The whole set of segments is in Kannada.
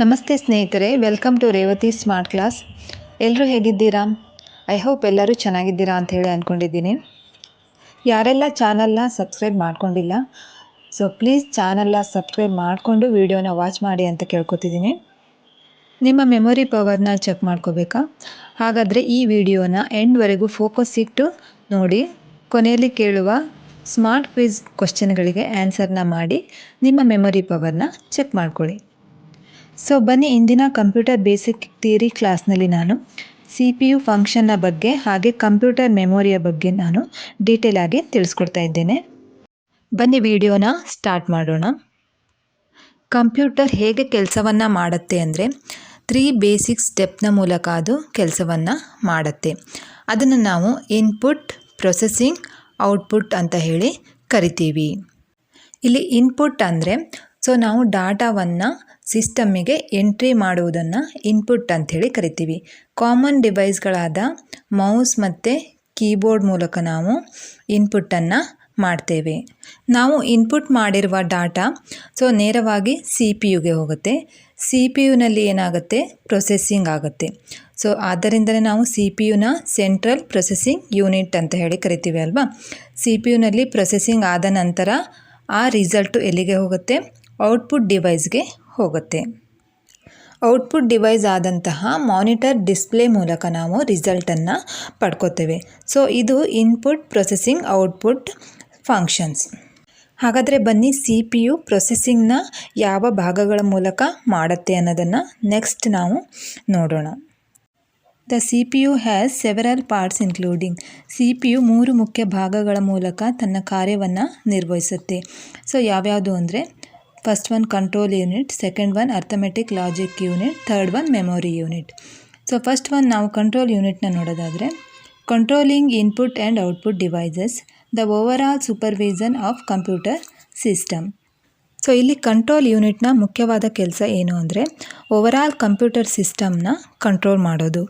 ನಮಸ್ತೆ ಸ್ನೇಹಿತರೆ, welcome to Revathi smart class. ಎಲ್ಲರೂ ಹೇಗಿದ್ದೀರಾ? ಐ ಹೋಪ್ ಎಲ್ಲರೂ ಚೆನ್ನಾಗಿದ್ದೀರಾ ಅಂತ ಹೇಳಿ ಅಂದ್ಕೊಂಡಿದ್ದೀನಿ. ಯಾರೆಲ್ಲ ಚಾನಲ್ನ ಸಬ್ಸ್ಕ್ರೈಬ್ ಮಾಡ್ಕೊಂಡಿಲ್ಲ, ಸೊ ಪ್ಲೀಸ್ ಚಾನಲ್ನ ಸಬ್ಸ್ಕ್ರೈಬ್ ಮಾಡಿಕೊಂಡು ವಿಡಿಯೋನ ವಾಚ್ ಮಾಡಿ ಅಂತ ಕೇಳ್ಕೊತಿದ್ದೀನಿ. ನಿಮ್ಮ ಮೆಮೊರಿ ಪವರ್ನ ಚೆಕ್ ಮಾಡ್ಕೋಬೇಕಾ? ಹಾಗಾದರೆ ಈ ವಿಡಿಯೋನ ಎಂಡ್ವರೆಗೂ ಫೋಕಸ್ ಇಟ್ಟು ನೋಡಿ. ಕೊನೆಯಲ್ಲಿ ಕೇಳುವ ಸ್ಮಾರ್ಟ್ ಕ್ವಿಜ್ ಕ್ವಶನ್ಗಳಿಗೆ ಆನ್ಸರ್ನ ಮಾಡಿ ನಿಮ್ಮ ಮೆಮೊರಿ ಪವರ್ನ ಚೆಕ್ ಮಾಡ್ಕೊಳ್ಳಿ. ಸೊ ಬನ್ನಿ, ಇಂದಿನ ಕಂಪ್ಯೂಟರ್ ಬೇಸಿಕ್ ಥಿಯರಿ ಕ್ಲಾಸ್ನಲ್ಲಿ ನಾನು CPU ಫಂಕ್ಷನ್ನ ಬಗ್ಗೆ ಹಾಗೆ ಕಂಪ್ಯೂಟರ್ ಮೆಮೊರಿಯ ಬಗ್ಗೆ ನಾನು ಡೀಟೇಲ್ ಆಗಿ ತಿಳಿಸ್ಕೊಡ್ತಾ ಇದ್ದೇನೆ. ಬನ್ನಿ ವಿಡಿಯೋನ ಸ್ಟಾರ್ಟ್ ಮಾಡೋಣ. ಕಂಪ್ಯೂಟರ್ ಹೇಗೆ ಕೆಲಸವನ್ನು ಮಾಡುತ್ತೆ ಅಂದರೆ 3 ಬೇಸಿಕ್ ಸ್ಟೆಪ್ನ ಮೂಲಕ ಅದು ಕೆಲಸವನ್ನು ಮಾಡುತ್ತೆ. ಅದನ್ನು ನಾವು ಇನ್ಪುಟ್, ಪ್ರೊಸೆಸಿಂಗ್, ಔಟ್ಪುಟ್ ಅಂತ ಹೇಳಿ ಕರಿತೀವಿ. ಇಲ್ಲಿ ಇನ್ಪುಟ್ ಅಂದರೆ ನಾವು ಡಾಟಾವನ್ನು ಸಿಸ್ಟಮ್ಮಿಗೆ ಎಂಟ್ರಿ ಮಾಡುವುದನ್ನು ಇನ್ಪುಟ್ ಅಂಥೇಳಿ ಕರಿತೀವಿ. ಕಾಮನ್ ಡಿವೈಸ್ಗಳಾದ ಮೌಸ್ ಮತ್ತು ಕೀಬೋರ್ಡ್ ಮೂಲಕ ನಾವು ಇನ್ಪುಟ್ಟನ್ನು ಮಾಡ್ತೇವೆ. ನಾವು ಇನ್ಪುಟ್ ಮಾಡಿರುವ ಡಾಟಾ ನೇರವಾಗಿ CPU ಹೋಗುತ್ತೆ. CPU ಏನಾಗುತ್ತೆ, ಪ್ರೊಸೆಸಿಂಗ್ ಆಗುತ್ತೆ. ಆದ್ದರಿಂದಲೇ ನಾವು CPU ಸೆಂಟ್ರಲ್ ಪ್ರೊಸೆಸಿಂಗ್ ಯೂನಿಟ್ ಅಂತ ಹೇಳಿ ಕರಿತೀವಿ ಅಲ್ವಾ. CPU ಪ್ರೊಸೆಸಿಂಗ್ ಆದ ನಂತರ ಆ ರಿಸಲ್ಟು ಎಲ್ಲಿಗೆ ಹೋಗುತ್ತೆ, ಔಟ್ಪುಟ್ ಡಿವೈಸ್ಗೆ ಹೋಗುತ್ತೆ. ಔಟ್ಪುಟ್ ಡಿವೈಸ್ ಆದಂತಹ ಮಾನಿಟರ್ ಡಿಸ್ಪ್ಲೇ ಮೂಲಕ ನಾವು ರಿಸಲ್ಟನ್ನು ಪಡ್ಕೋತೇವೆ. ಇದು ಇನ್ಪುಟ್, ಪ್ರೊಸೆಸಿಂಗ್, ಔಟ್ಪುಟ್ ಫಂಕ್ಷನ್ಸ್. ಹಾಗಾದರೆ ಬನ್ನಿ, CPU ಪ್ರೊಸೆಸಿಂಗ್ನ ಯಾವ ಭಾಗಗಳ ಮೂಲಕ ಮಾಡುತ್ತೆ ಅನ್ನೋದನ್ನು ನೆಕ್ಸ್ಟ್ ನಾವು ನೋಡೋಣ. The CPU has several parts including. CPU 3 ಮುಖ್ಯ ಭಾಗಗಳ ಮೂಲಕ ತನ್ನ ಕಾರ್ಯವನ್ನು ನಿರ್ವಹಿಸುತ್ತೆ. ಯಾವ್ಯಾವುದು ಅಂದರೆ, first one control unit, second one arithmetic logic unit, third one memory unit. First one ನಾವು ಕಂಟ್ರೋಲ್ ಯೂನಿಟ್ನ ನೋಡೋದಾದರೆ, controlling input and output devices, the overall supervision of computer system. ಇಲ್ಲಿ ಕಂಟ್ರೋಲ್ ಯೂನಿಟ್ನ ಮುಖ್ಯವಾದ ಕೆಲಸ ಏನು ಅಂದರೆ, ಓವರಾಲ್ ಕಂಪ್ಯೂಟರ್ ಸಿಸ್ಟಮ್ನ ಕಂಟ್ರೋಲ್ ಮಾಡೋದು.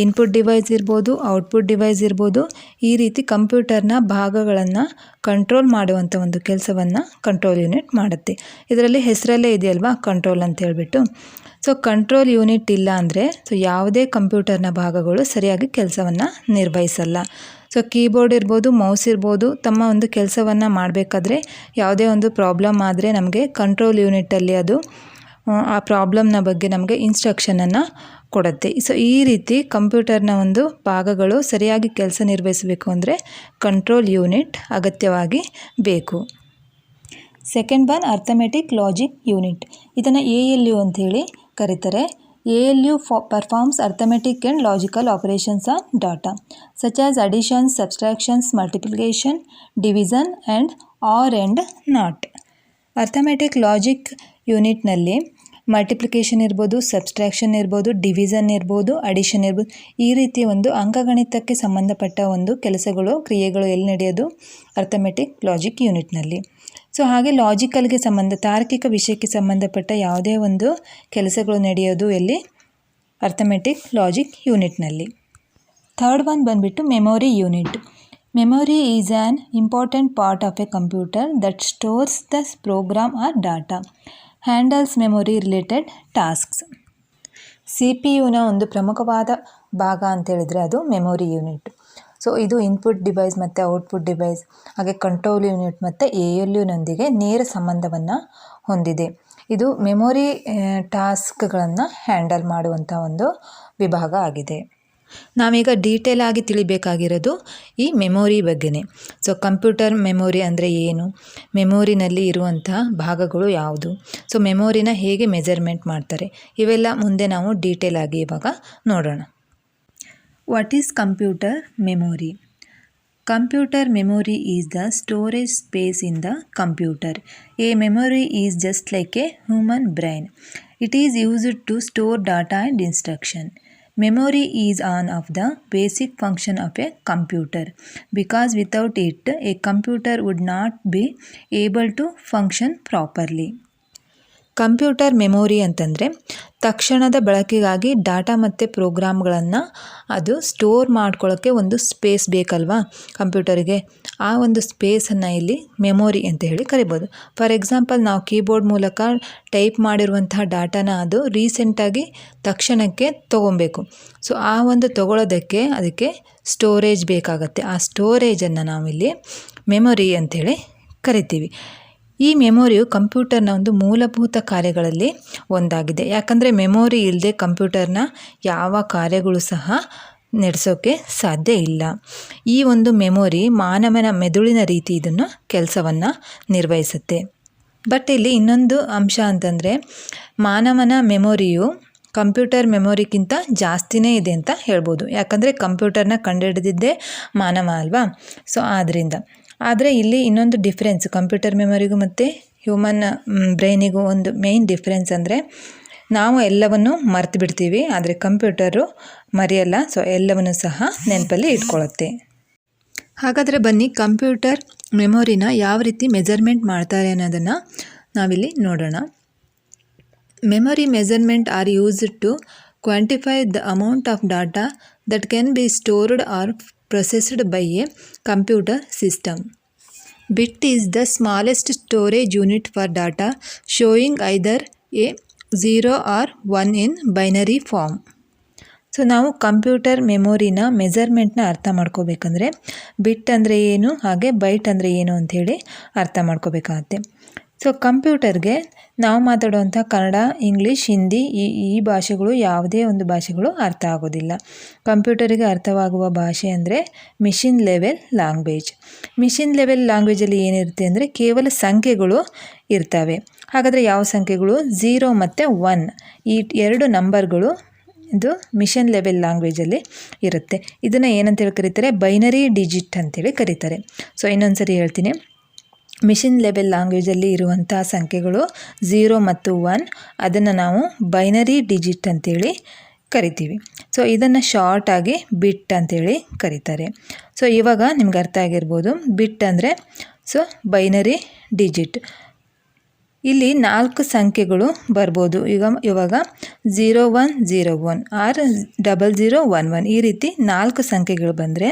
ಇನ್ಪುಟ್ ಡಿವೈಸ್ ಇರ್ಬೋದು, ಔಟ್ಪುಟ್ ಡಿವೈಸ್ ಇರ್ಬೋದು, ಈ ರೀತಿ ಕಂಪ್ಯೂಟರ್ನ ಭಾಗಗಳನ್ನು ಕಂಟ್ರೋಲ್ ಮಾಡುವಂಥ ಒಂದು ಕೆಲಸವನ್ನು ಕಂಟ್ರೋಲ್ ಯೂನಿಟ್ ಮಾಡುತ್ತೆ. ಇದರಲ್ಲಿ ಹೆಸರಲ್ಲೇ ಇದೆಯಲ್ವಾ ಕಂಟ್ರೋಲ್ ಅಂತ ಹೇಳ್ಬಿಟ್ಟು. ಕಂಟ್ರೋಲ್ ಯೂನಿಟ್ ಇಲ್ಲ ಅಂದರೆ ಯಾವುದೇ ಕಂಪ್ಯೂಟರ್ನ ಭಾಗಗಳು ಸರಿಯಾಗಿ ಕೆಲಸವನ್ನು ನಿರ್ವಹಿಸಲ್ಲ. ಕೀಬೋರ್ಡ್ ಇರ್ಬೋದು, ಮೌಸ್ ಇರ್ಬೋದು, ತಮ್ಮ ಒಂದು ಕೆಲಸವನ್ನು ಮಾಡಬೇಕಾದ್ರೆ ಯಾವುದೇ ಒಂದು ಪ್ರಾಬ್ಲಮ್ ಆದರೆ ನಮಗೆ ಕಂಟ್ರೋಲ್ ಯೂನಿಟಲ್ಲಿ ಅದು ಆ ಪ್ರಾಬ್ಲಮ್ನ ಬಗ್ಗೆ ನಮಗೆ ಇನ್ಸ್ಟ್ರಕ್ಷನನ್ನು ಕೊಡುತ್ತೆ. ಈ ರೀತಿ ಕಂಪ್ಯೂಟರ್ನ ಒಂದು ಭಾಗಗಳು ಸರಿಯಾಗಿ ಕೆಲಸ ನಿರ್ವಹಿಸಬೇಕು ಅಂದರೆ ಕಂಟ್ರೋಲ್ ಯೂನಿಟ್ ಅಗತ್ಯವಾಗಿ ಬೇಕು. Second one arithmetic logic unit. ಇದನ್ನು ALU ಅಂಥೇಳಿ ಕರೀತಾರೆ. ALU performs arithmetic and logical operations on data such as addition, subtraction, multiplication, division and OR and NOT. Arithmetic logic ಯೂನಿಟ್ನಲ್ಲಿ ಮಲ್ಟಿಪ್ಲಿಕೇಶನ್ ಇರ್ಬೋದು, ಸಬ್ಸ್ಟ್ರಾಕ್ಷನ್ ಇರ್ಬೋದು, ಡಿವಿಷನ್ ಇರ್ಬೋದು, ಅಡಿಷನ್ ಇರ್ಬೋದು, ಈ ರೀತಿ ಒಂದು ಅಂಕಗಣಿತಕ್ಕೆ ಸಂಬಂಧಪಟ್ಟ ಒಂದು ಕೆಲಸಗಳು, ಕ್ರಿಯೆಗಳು ಎಲ್ಲಿ ನಡೆಯೋದು, ಅರ್ಥಮೆಟಿಕ್ ಲಾಜಿಕ್ ಯೂನಿಟ್ನಲ್ಲಿ. ಹಾಗೆ ಲಾಜಿಕಲ್ಗೆ ತಾರ್ಕಿಕ ವಿಷಯಕ್ಕೆ ಸಂಬಂಧಪಟ್ಟ ಯಾವುದೇ ಒಂದು ಕೆಲಸಗಳು ನಡೆಯೋದು ಎಲ್ಲಿ, ಅರ್ಥಮೆಟಿಕ್ ಲಾಜಿಕ್ ಯೂನಿಟ್ನಲ್ಲಿ. ಥರ್ಡ್ ಒನ್ ಬಂದುಬಿಟ್ಟು memory unit. Memory is an important part of a computer that stores the program or data, handles memory related tasks. CPUನ ಒಂದು ಪ್ರಮುಖವಾದ ಭಾಗ ಅಂತೇಳಿದರೆ ಅದು ಮೆಮೊರಿ ಯೂನಿಟ್. ಇದು ಇನ್ಪುಟ್ ಡಿವೈಸ್ ಮತ್ತು ಔಟ್ಪುಟ್ ಡಿವೈಸ್ ಹಾಗೆ ಕಂಟ್ರೋಲ್ ಯೂನಿಟ್ ಮತ್ತು ALUನೊಂದಿಗೆ ನೇರ ಸಂಬಂಧವನ್ನು ಹೊಂದಿದೆ. ಇದು ಮೆಮೊರಿ ಟಾಸ್ಕ್ಗಳನ್ನು ಹ್ಯಾಂಡಲ್ ಮಾಡುವಂಥ ಒಂದು ವಿಭಾಗ ಆಗಿದೆ. ನಾವೀಗ ಡೀಟೇಲ್ ಆಗಿ ತಿಳಿಬೇಕಾಗಿರೋದು ಈ ಮೆಮೊರಿ ಬಗ್ಗೆನೇ. ಕಂಪ್ಯೂಟರ್ ಮೆಮೊರಿ ಅಂದರೆ ಏನು, ಮೆಮೊರಿನಲ್ಲಿ ಇರುವಂತಹ ಭಾಗಗಳು ಯಾವುದು, ಮೆಮೊರಿನ ಹೇಗೆ ಮೆಜರ್ಮೆಂಟ್ ಮಾಡ್ತಾರೆ, ಇವೆಲ್ಲ ಮುಂದೆ ನಾವು ಡೀಟೇಲ್ ಆಗಿ ಇವಾಗ ನೋಡೋಣ. What is computer memory? Computer memory is the storage space in the computer. A memory is just like a human brain. It is used to store data and instruction. Memory is one of the basic function of a computer because without it a computer would not be able to function properly. Computer memory ಅಂತಂದರೆ ತಕ್ಷಣದ ಬಳಕೆಗಾಗಿ ಡಾಟಾ ಮತ್ತು ಪ್ರೋಗ್ರಾಮ್ಗಳನ್ನು ಅದು ಸ್ಟೋರ್ ಮಾಡ್ಕೊಳ್ಳೋಕ್ಕೆ ಒಂದು ಸ್ಪೇಸ್ ಬೇಕಲ್ವಾ ಕಂಪ್ಯೂಟರಿಗೆ. ಆ ಒಂದು ಸ್ಪೇಸನ್ನು ಇಲ್ಲಿ ಮೆಮೊರಿ ಅಂತ ಹೇಳಿ ಕರಿಬೋದು. ಫಾರ್ ಎಕ್ಸಾಂಪಲ್ ನಾವು ಕೀಬೋರ್ಡ್ ಮೂಲಕ ಟೈಪ್ ಮಾಡಿರುವಂತಹ ಡಾಟಾನ ಅದು ರೀಸೆಂಟಾಗಿ ತಕ್ಷಣಕ್ಕೆ ತೊಗೊಬೇಕು. ಸೊ ಆ ಒಂದು ತೊಗೊಳೋದಕ್ಕೆ ಅದಕ್ಕೆ ಸ್ಟೋರೇಜ್ ಬೇಕಾಗತ್ತೆ. ಆ ಸ್ಟೋರೇಜನ್ನು ನಾವಿಲ್ಲಿ ಮೆಮೊರಿ ಅಂಥೇಳಿ ಕರಿತೀವಿ. ಈ ಮೆಮೊರಿಯು ಕಂಪ್ಯೂಟರ್ನ ಒಂದು ಮೂಲಭೂತ ಕಾರ್ಯಗಳಲ್ಲಿ ಒಂದಾಗಿದೆ. ಯಾಕಂದರೆ ಮೆಮೊರಿ ಇಲ್ಲದೆ ಕಂಪ್ಯೂಟರ್ನ ಯಾವ ಕಾರ್ಯಗಳು ಸಹ ನಡೆಸೋಕ್ಕೆ ಸಾಧ್ಯ ಇಲ್ಲ. ಈ ಒಂದು ಮೆಮೊರಿ ಮಾನವನ ಮೆದುಳಿನ ರೀತಿ ಇದನ್ನು ಕೆಲಸವನ್ನು ನಿರ್ವಹಿಸುತ್ತೆ. ಬಟ್ ಇಲ್ಲಿ ಇನ್ನೊಂದು ಅಂಶ ಅಂತಂದರೆ ಮಾನವನ ಮೆಮೊರಿಯು ಕಂಪ್ಯೂಟರ್ ಮೆಮೊರಿಗಿಂತ ಜಾಸ್ತಿನೇ ಇದೆ ಅಂತ ಹೇಳ್ಬೋದು. ಯಾಕಂದರೆ ಕಂಪ್ಯೂಟರ್ನ ಕಂಡುಹಿಡಿದಿದ್ದೇ ಮಾನವ ಅಲ್ವಾ. ಸೊ ಆದರೆ ಇಲ್ಲಿ ಇನ್ನೊಂದು ಡಿಫ್ರೆನ್ಸ್ ಕಂಪ್ಯೂಟರ್ ಮೆಮೊರಿಗೂ ಮತ್ತು ಹ್ಯೂಮನ್ ಬ್ರೈನಿಗೂ ಒಂದು ಮೇಯ್ನ್ ಡಿಫ್ರೆನ್ಸ್ ಅಂದರೆ ನಾವು ಎಲ್ಲವನ್ನು ಮರ್ತು ಬಿಡ್ತೀವಿ, ಆದರೆ ಕಂಪ್ಯೂಟರು ಮರೆಯಲ್ಲ. ಸೊ ಎಲ್ಲವನ್ನು ಸಹ ನೆನಪಲ್ಲಿ ಇಟ್ಕೊಳ್ಳುತ್ತೆ. ಹಾಗಾದರೆ ಬನ್ನಿ ಕಂಪ್ಯೂಟರ್ ಮೆಮೊರಿನ ಯಾವ ರೀತಿ ಮೆಜರ್ಮೆಂಟ್ ಮಾಡ್ತಾರೆ ಅನ್ನೋದನ್ನು ನಾವಿಲ್ಲಿ ನೋಡೋಣ. Memory measurement are used to quantify the amount of data that can be stored or processed by a computer system. Bit is the smallest storage unit for data, showing either a 0 or 1 in binary form. So ನಾವು ಕಂಪ್ಯೂಟರ್ ಮೆಮೊರಿನ ಮೆಜರ್ಮೆಂಟ್ನ ಅರ್ಥ ಮಾಡ್ಕೋಬೇಕಂದ್ರೆ ಬಿಟ್ ಅಂದರೆ ಏನು ಹಾಗೆ ಬೈಟ್ ಅಂದರೆ ಏನು ಅಂಥೇಳಿ ಅರ್ಥ ಮಾಡ್ಕೋಬೇಕಾಗತ್ತೆ. ಸೊ ಕಂಪ್ಯೂಟರ್ಗೆ ನಾವು ಮಾತಾಡುವಂಥ ಕನ್ನಡ, ಇಂಗ್ಲೀಷ್, ಹಿಂದಿ ಈ ಭಾಷೆಗಳು ಯಾವುದೇ ಒಂದು ಭಾಷೆಗಳು ಅರ್ಥ ಆಗೋದಿಲ್ಲ. ಕಂಪ್ಯೂಟರಿಗೆ ಅರ್ಥವಾಗುವ ಭಾಷೆ ಅಂದರೆ machine level language. Machine level ಲ್ಯಾಂಗ್ವೇಜಲ್ಲಿ ಏನಿರುತ್ತೆ ಅಂದರೆ ಕೇವಲ ಸಂಖ್ಯೆಗಳು ಇರ್ತವೆ. ಹಾಗಾದರೆ ಯಾವ ಸಂಖ್ಯೆಗಳು? 0 ಮತ್ತು 1 ಈ 2 ನಂಬರ್ಗಳು ಇದು ಮಿಷನ್ ಲೆವೆಲ್ ಲ್ಯಾಂಗ್ವೇಜಲ್ಲಿ ಇರುತ್ತೆ. ಇದನ್ನು ಏನಂತೇಳಿ ಕರೀತಾರೆ? ಬೈನರಿ ಡಿಜಿಟ್ ಅಂತೇಳಿ ಕರೀತಾರೆ. ಸೊ ಇನ್ನೊಂದು ಸರಿ ಹೇಳ್ತೀನಿ. ಮಿಷಿನ್ ಲೆವೆಲ್ ಲ್ಯಾಂಗ್ವೇಜಲ್ಲಿ ಇರುವಂಥ ಸಂಖ್ಯೆಗಳು 0 ಮತ್ತು 1 ಅದನ್ನು ನಾವು ಬೈನರಿ ಡಿಜಿಟ್ ಅಂತೇಳಿ ಕರಿತೀವಿ. ಸೊ ಇದನ್ನು ಶಾರ್ಟಾಗಿ ಬಿಟ್ ಅಂತೇಳಿ ಕರೀತಾರೆ. ಸೊ ಇವಾಗ ನಿಮ್ಗೆ ಅರ್ಥ ಆಗಿರ್ಬೋದು ಬಿಟ್ ಅಂದರೆ ಸೊ ಬೈನರಿ ಡಿಜಿಟ್. ಇಲ್ಲಿ 4 ಸಂಖ್ಯೆಗಳು ಬರ್ಬೋದು. ಇವಾಗ 0101 ಆರ್ 0011 ಈ ರೀತಿ 4 ಸಂಖ್ಯೆಗಳು ಬಂದರೆ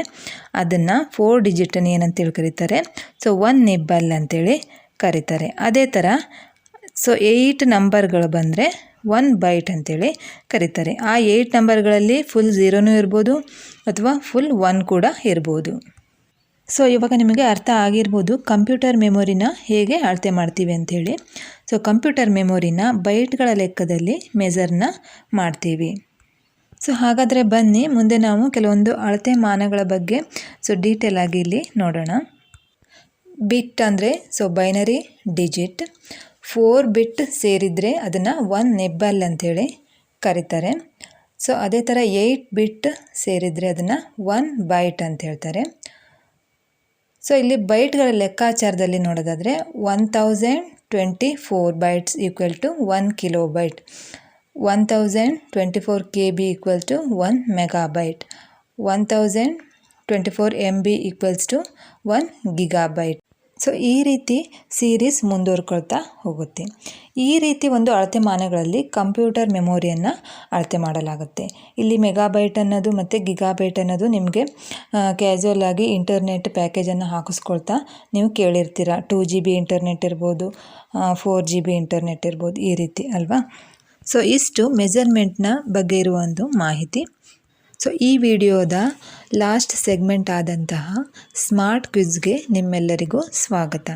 ಅದನ್ನು 4 ಡಿಜಿಟನ್ನು ಏನಂತೇಳಿ ಕರೀತಾರೆ? ಸೊ 1 ನಿಬ್ಬಲ್ ಅಂತೇಳಿ ಕರೀತಾರೆ. ಅದೇ ಥರ ಸೊ 8 ನಂಬರ್ಗಳು ಬಂದರೆ 1 ಬೈಟ್ ಅಂತೇಳಿ ಕರೀತಾರೆ. ಆ 8 ನಂಬರ್ಗಳಲ್ಲಿ ಫುಲ್ 0ನೂ ಇರ್ಬೋದು ಅಥವಾ ಫುಲ್ 1 ಕೂಡ ಇರ್ಬೋದು. ಸೊ ಇವಾಗ ನಿಮಗೆ ಅರ್ಥ ಆಗಿರ್ಬೋದು ಕಂಪ್ಯೂಟರ್ ಮೆಮೊರಿನ ಹೇಗೆ ಅಳತೆ ಮಾಡ್ತೀವಿ ಅಂಥೇಳಿ. ಸೊ ಕಂಪ್ಯೂಟರ್ ಮೆಮೊರಿನ ಬೈಟ್ಗಳ ಲೆಕ್ಕದಲ್ಲಿ ಮೆಜರ್ನ ಮಾಡ್ತೀವಿ. ಸೊ ಹಾಗಾದರೆ ಬನ್ನಿ ಮುಂದೆ ನಾವು ಕೆಲವೊಂದು ಅಳತೆ ಮಾನಗಳ ಬಗ್ಗೆ ಸೊ ಡೀಟೇಲ್ ಆಗಿ ಇಲ್ಲಿ ನೋಡೋಣ. ಬಿಟ್ ಅಂದರೆ ಸೊ ಬೈನರಿ ಡಿಜಿಟ್. 4 ಬಿಟ್ ಸೇರಿದರೆ ಅದನ್ನು 1 ನಿಬ್ಬಲ್ ಅಂಥೇಳಿ ಕರೀತಾರೆ. ಸೊ ಅದೇ ಥರ 8 ಬಿಟ್ ಸೇರಿದರೆ ಅದನ್ನು 1 ಬೈಟ್ ಅಂತ ಹೇಳ್ತಾರೆ. ಸೊ ಇಲ್ಲಿ ಬೈಟ್ಗಳ ಲೆಕ್ಕಾಚಾರದಲ್ಲಿ ನೋಡೋದಾದರೆ 1024 bytes equal to 1 kilobyte, 1024 KB equal to 1 megabyte, 1024 MB equals to 1 gigabyte. So ಈ ರೀತಿ ಸೀರೀಸ್ ಮುಂದುವರ್ಕೊಳ್ತಾ ಹೋಗುತ್ತೆ. ಈ ರೀತಿ ಒಂದು ಅಳತೆ ಮಾನಗಳಲ್ಲಿ ಕಂಪ್ಯೂಟರ್ ಮೆಮೊರಿಯನ್ನು ಅಳತೆ ಮಾಡಲಾಗುತ್ತೆ. ಇಲ್ಲಿ ಮೆಗಾಬೈಟ್ ಅನ್ನೋದು ಮತ್ತು ಗಿಗಾಬೈಟ್ ಅನ್ನೋದು ನಿಮಗೆ ಕ್ಯಾಶುವಲ್ ಆಗಿ ಇಂಟರ್ನೆಟ್ ಪ್ಯಾಕೇಜನ್ನು ಹಾಕಿಸ್ಕೊಳ್ತಾ ನೀವು ಕೇಳಿರ್ತೀರ. 2 GB ಇಂಟರ್ನೆಟ್ ಇರ್ಬೋದು, 4 GB ಇಂಟರ್ನೆಟ್ ಇರ್ಬೋದು, ಈ ರೀತಿ ಅಲ್ವಾ. ಸೊ ಇಷ್ಟು ಮೆಜರ್ಮೆಂಟ್ನ ಬಗ್ಗೆ ಇರುವ ಒಂದು ಮಾಹಿತಿ. ಸೊ ಈ ವಿಡಿಯೋದ ಲಾಸ್ಟ್ ಸೆಗ್ಮೆಂಟ್ ಆದಂತಹ ಸ್ಮಾರ್ಟ್ ಕ್ವಿಜ್ಗೆ ನಿಮ್ಮೆಲ್ಲರಿಗೂ ಸ್ವಾಗತ.